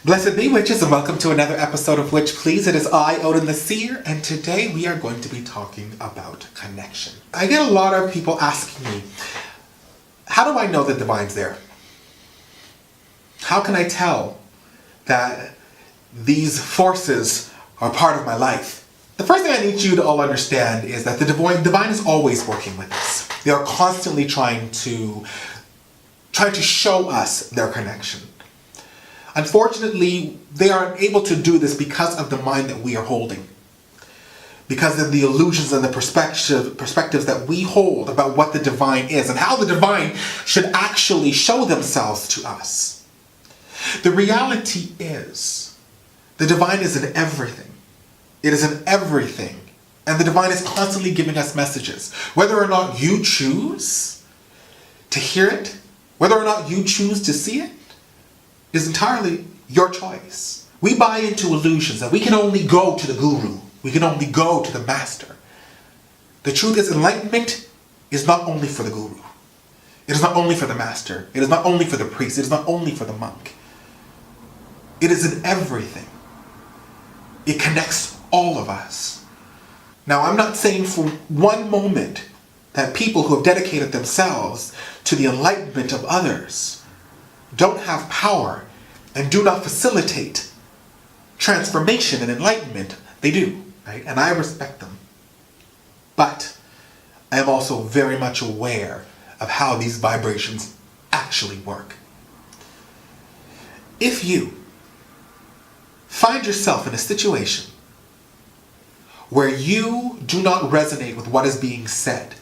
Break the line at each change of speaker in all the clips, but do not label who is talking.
Blessed be witches, and welcome to another episode of Witch Please. It is I, Odin the Seer, and today we are going to be talking about connection. I get a lot of people asking me, how do I know the divine's there? How can I tell that these forces are part of my life? The first thing I need you to all understand is that the divine is always working with us. They are constantly trying to show us their connection. Unfortunately, they aren't able to do this because of the mind that we are holding. Because of the illusions and the perspectives that we hold about what the divine is and how the divine should actually show themselves to us. The reality is, the divine is in everything. It is in everything. And the divine is constantly giving us messages. Whether or not you choose to hear it, whether or not you choose to see it, is entirely your choice. We buy into illusions that we can only go to the guru. We can only go to the master. The truth is, enlightenment is not only for the guru. It is not only for the master. It is not only for the priest. It is not only for the monk. It is in everything. It connects all of us. Now, I'm not saying for one moment that people who have dedicated themselves to the enlightenment of others don't have power and do not facilitate transformation and enlightenment. They do, right? And I respect them. But I am also very much aware of how these vibrations actually work. If you find yourself in a situation where you do not resonate with what is being said,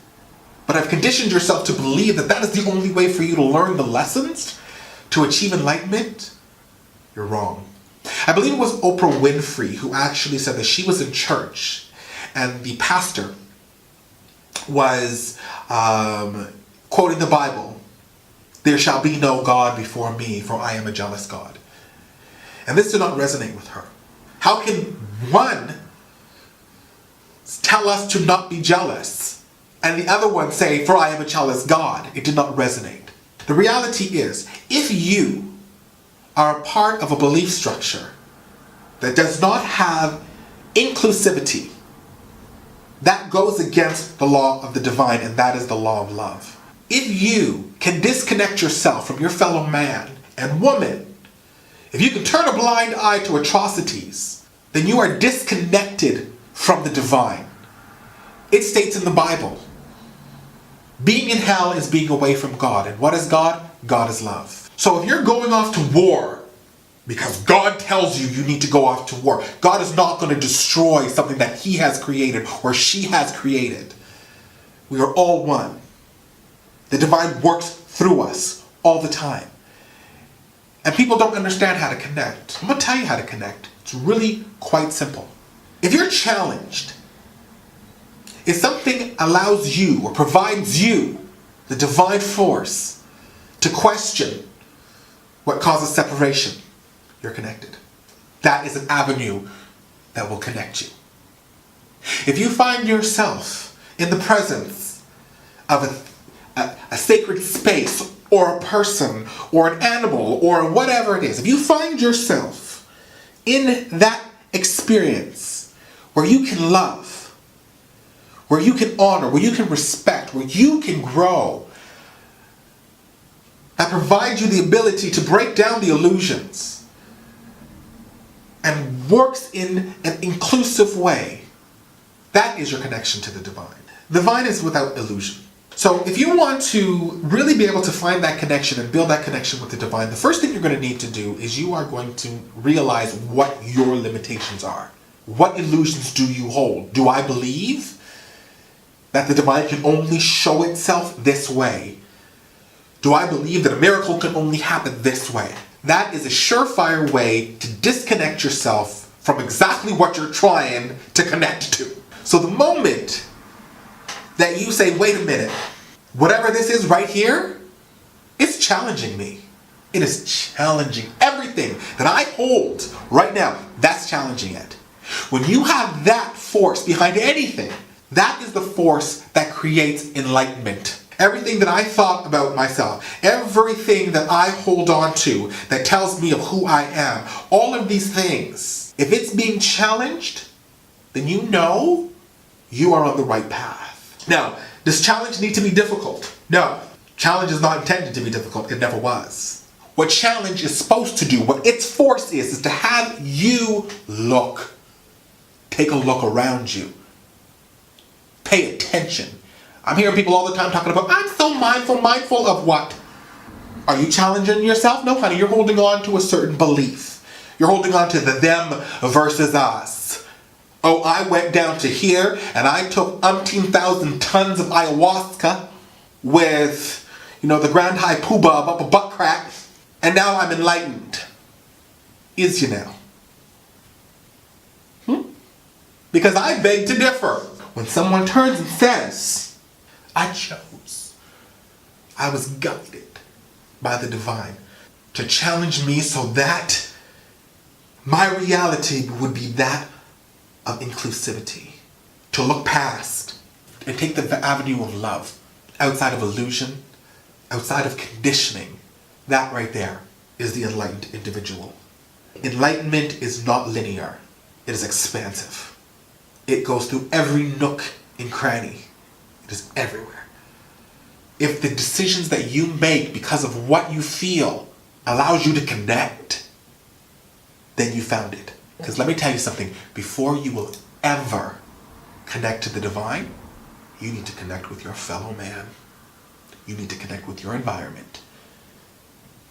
but have conditioned yourself to believe that that is the only way for you to learn the lessons, to achieve enlightenment, you're wrong. I believe it was Oprah Winfrey who actually said that she was in church and the pastor was quoting the Bible, "There shall be no God before me, for I am a jealous God." And this did not resonate with her. How can one tell us to not be jealous and the other one say, "For I am a jealous God"? It did not resonate. The reality is, if you are a part of a belief structure that does not have inclusivity, that goes against the law of the divine, and that is the law of love. If you can disconnect yourself from your fellow man and woman, if you can turn a blind eye to atrocities, then you are disconnected from the divine. It states in the Bible, being in hell is being away from God. And what is God? God is love. So if you're going off to war because God tells you you need to go off to war, God is not going to destroy something that He has created or she has created. We are all one. The divine works through us all the time. And people don't understand how to connect. I'm going to tell you how to connect. It's really quite simple. If you're challenged, if something allows you or provides you the divine force to question what causes separation, you're connected. That is an avenue that will connect you. If you find yourself in the presence of a sacred space or a person or an animal or whatever it is, if you find yourself in that experience where you can love, where you can honor, where you can respect, where you can grow, that provides you the ability to break down the illusions and works in an inclusive way, that is your connection to the divine. The divine is without illusion. So if you want to really be able to find that connection and build that connection with the divine, the first thing you're going to need to do is you are going to realize what your limitations are. What illusions do you hold? Do I believe that the divine can only show itself this way? Do I believe that a miracle can only happen this way? That is a surefire way to disconnect yourself from exactly what you're trying to connect to. So the moment that you say, wait a minute, whatever this is right here, it's challenging me. It is challenging everything that I hold right now. That's challenging it. When you have that force behind anything, that is the force that creates enlightenment. Everything that I thought about myself, everything that I hold on to that tells me of who I am, all of these things, if it's being challenged, then you know you are on the right path. Now, does challenge need to be difficult? No. Challenge is not intended to be difficult. It never was. What challenge is supposed to do, what its force is to have you look. Take a look around you. Pay attention. I'm hearing people all the time talking about, I'm so mindful. Mindful of what? Are you challenging yourself? No, honey, you're holding on to a certain belief. You're holding on to the them versus us. Oh, I went down to here and I took umpteen thousand tons of ayahuasca with, the Grand High Poobah up a butt crack, and now I'm enlightened. Is you now? Because I beg to differ. When someone turns and says, I chose, I was guided by the divine to challenge me so that my reality would be that of inclusivity, to look past and take the avenue of love, outside of illusion, outside of conditioning. That right there is the enlightened individual. Enlightenment is not linear. It is expansive. It goes through every nook and cranny. It is everywhere. If the decisions that you make because of what you feel allows you to connect, then you found it. Because let me tell you something, before you will ever connect to the divine, you need to connect with your fellow man. You need to connect with your environment.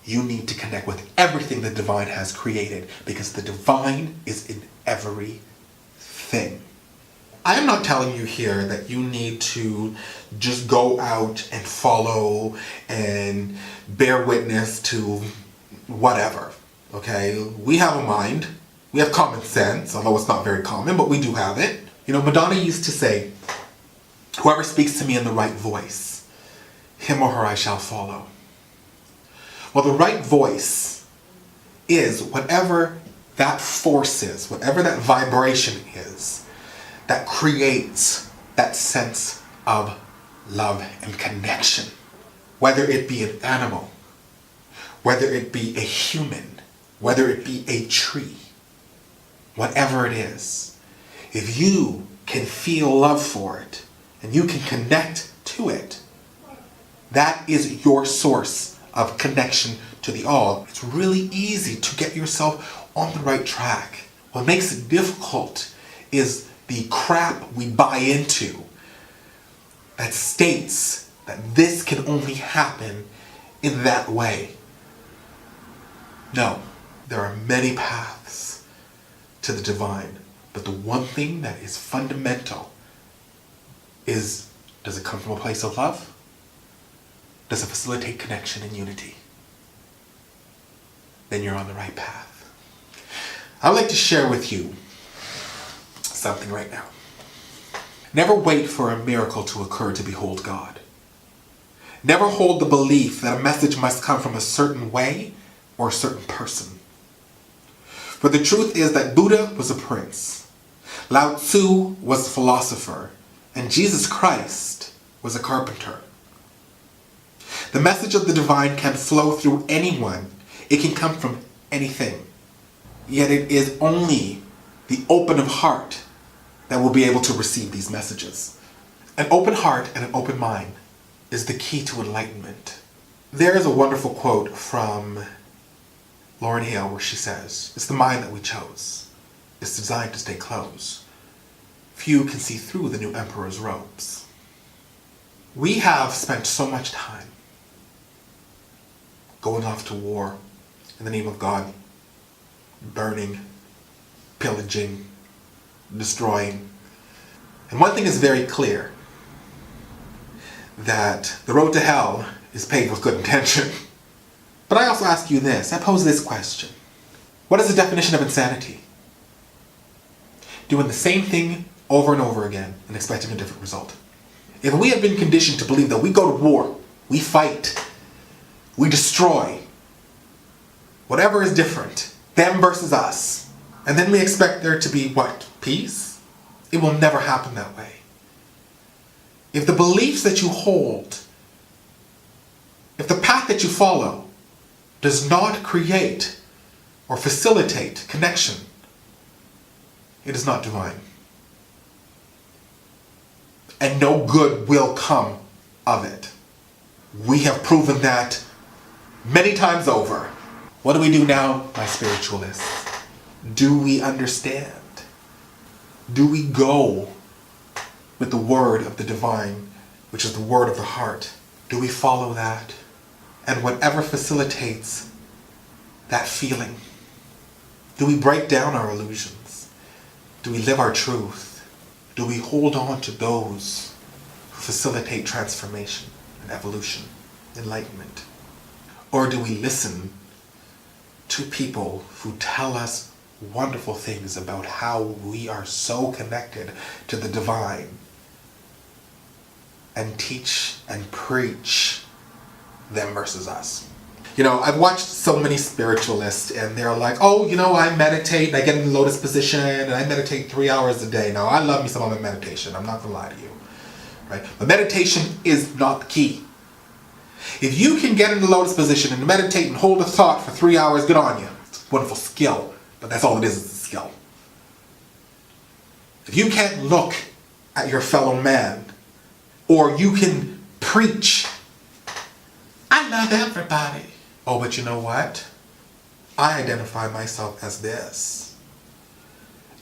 You need to connect with everything the divine has created, because the divine is in everything. I am not telling you here that you need to just go out and follow and bear witness to whatever, okay? We have a mind. We have common sense, although it's not very common, but we do have it. Madonna used to say, whoever speaks to me in the right voice, him or her I shall follow. Well, the right voice is whatever that force is, whatever that vibration is, that creates that sense of love and connection. Whether it be an animal, whether it be a human, whether it be a tree, whatever it is, if you can feel love for it and you can connect to it, that is your source of connection to the all. It's really easy to get yourself on the right track. What makes it difficult is the crap we buy into that states that this can only happen in that way. No, there are many paths to the divine, but the one thing that is fundamental is, does it come from a place of love? Does it facilitate connection and unity? Then you're on the right path. I'd like to share with you something right now. Never wait for a miracle to occur to behold God. Never hold the belief that a message must come from a certain way or a certain person. For the truth is that Buddha was a prince, Lao Tzu was a philosopher, and Jesus Christ was a carpenter. The message of the divine can flow through anyone. It can come from anything. Yet it is only the open of heart that will be able to receive these messages. An open heart and an open mind is the key to enlightenment. There is a wonderful quote from Lauryn Hill where she says, "It's the mind that we chose. It's designed to stay closed. Few can see through the new emperor's robes." We have spent so much time going off to war in the name of God, burning, pillaging, destroying. And one thing is very clear, that the road to hell is paved with good intention. But I also ask you this, I pose this question. What is the definition of insanity? Doing the same thing over and over again and expecting a different result. If we have been conditioned to believe that we go to war, we fight, we destroy, whatever is different, them versus us, and then we expect there to be what? Peace? It will never happen that way. If the beliefs that you hold If the path that you follow does not create or facilitate connection, it is not divine. And no good will come of it. We have proven that many times over. What do we do now, my spiritualists? Do we understand? Do we go with the word of the divine, which is the word of the heart? Do we follow that? And whatever facilitates that feeling, do we break down our illusions? Do we live our truth? Do we hold on to those who facilitate transformation and evolution, enlightenment? Or do we listen to people who tell us wonderful things about how we are so connected to the divine and teach and preach them versus us? I've watched so many spiritualists and they're like, oh, I meditate and I get in the lotus position and I meditate 3 hours a day. Now, I love me some of my meditation. I'm not going to lie to you. Right? But meditation is not the key. If you can get in the lotus position and meditate and hold a thought for 3 hours, good on you. It's a wonderful skill, but that's all it is a skill. If you can't look at your fellow man, or you can preach, I love everybody. Oh, but you know what? I identify myself as this.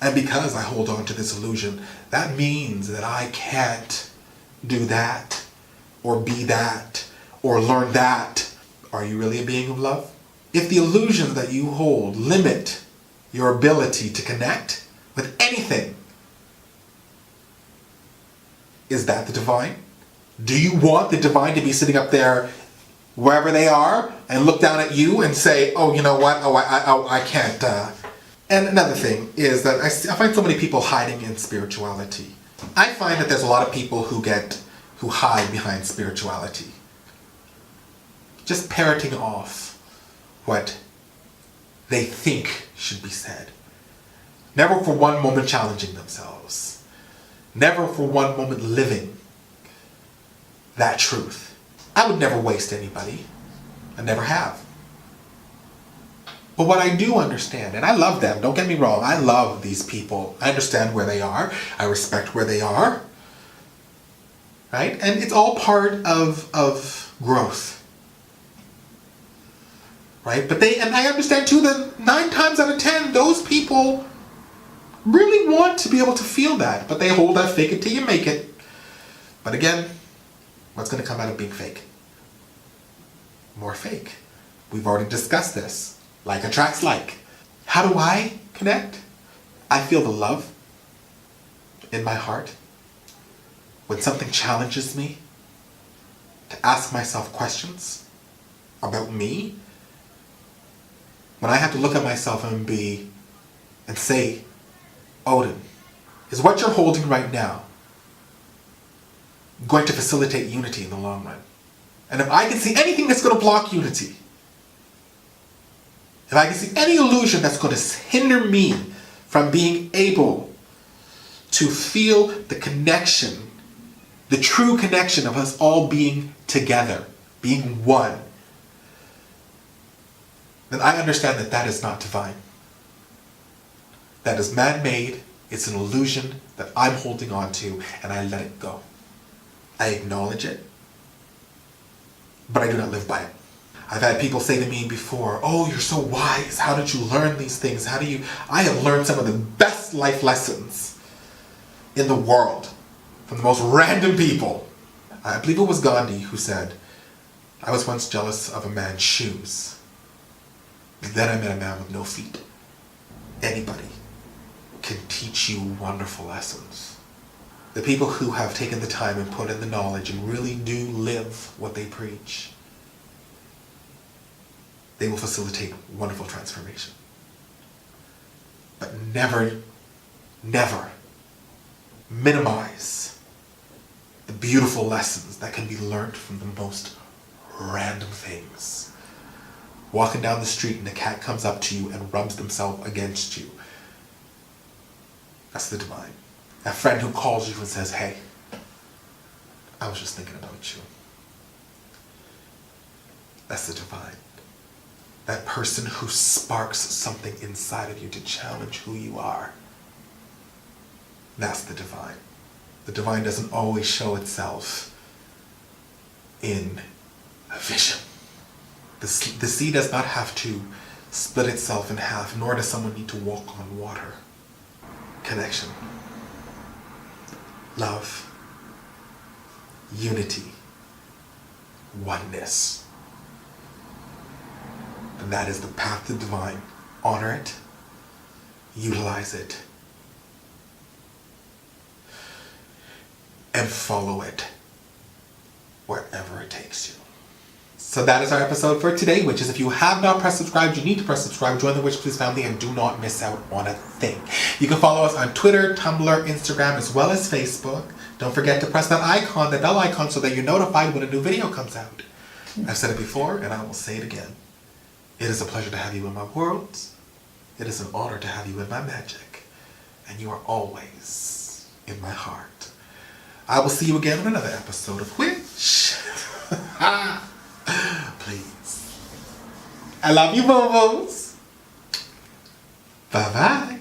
And because I hold on to this illusion, that means that I can't do that, or be that, or learn that. Are you really a being of love? If the illusions that you hold limit your ability to connect with anything, is that the divine? Do you want the divine to be sitting up there wherever they are and look down at you and say, oh, you know what? Oh, I can't. And another thing is that I find so many people hiding in spirituality. I find that there's a lot of people who hide behind spirituality, just parroting off what they think should be said. Never for one moment challenging themselves. Never for one moment living that truth. I would never waste anybody. I never have. But what I do understand, and I love them, don't get me wrong, I love these people. I understand where they are. I respect where they are. Right? And it's all part of growth. Right? And I understand too that 9 times out of 10, those people really want to be able to feel that, but they hold that fake it till you make it. But again, what's going to come out of being fake? More fake. We've already discussed this. Like attracts like. How do I connect? I feel the love in my heart when something challenges me to ask myself questions about me. When I have to look at myself and say, Odin, is what you're holding right now going to facilitate unity in the long run? And if I can see anything that's going to block unity, if I can see any illusion that's going to hinder me from being able to feel the connection, the true connection of us all being together, being one, then I understand that that is not divine. That is man-made. It's an illusion that I'm holding on to, and I let it go. I acknowledge it, but I do not live by it. I've had people say to me before, oh, you're so wise. How did you learn these things? I have learned some of the best life lessons in the world from the most random people. I believe it was Gandhi who said, I was once jealous of a man's shoes. Then I met a man with no feet. Anybody can teach you wonderful lessons. The people who have taken the time and put in the knowledge and really do live what they preach, they will facilitate wonderful transformation. But never, never minimize the beautiful lessons that can be learned from the most random things. Walking down the street and a cat comes up to you and rubs themselves against you. That's the divine. A friend who calls you and says, hey, I was just thinking about you. That's the divine. That person who sparks something inside of you to challenge who you are. That's the divine. The divine doesn't always show itself in a vision. The sea does not have to split itself in half, nor does someone need to walk on water. Connection. Love. Unity. Oneness. And that is the path to the divine. Honor it. Utilize it. And follow it wherever it takes you. So that is our episode for today, Witches. If you have not pressed subscribe, you need to press subscribe, join the Witch Please family, and do not miss out on a thing. You can follow us on Twitter, Tumblr, Instagram, as well as Facebook. Don't forget to press that icon, the bell icon, so that you're notified when a new video comes out. I've said it before, and I will say it again. It is a pleasure to have you in my world. It is an honor to have you in my magic. And you are always in my heart. I will see you again on another episode of Witch. Please. I love you, boo-boos. Bye-bye.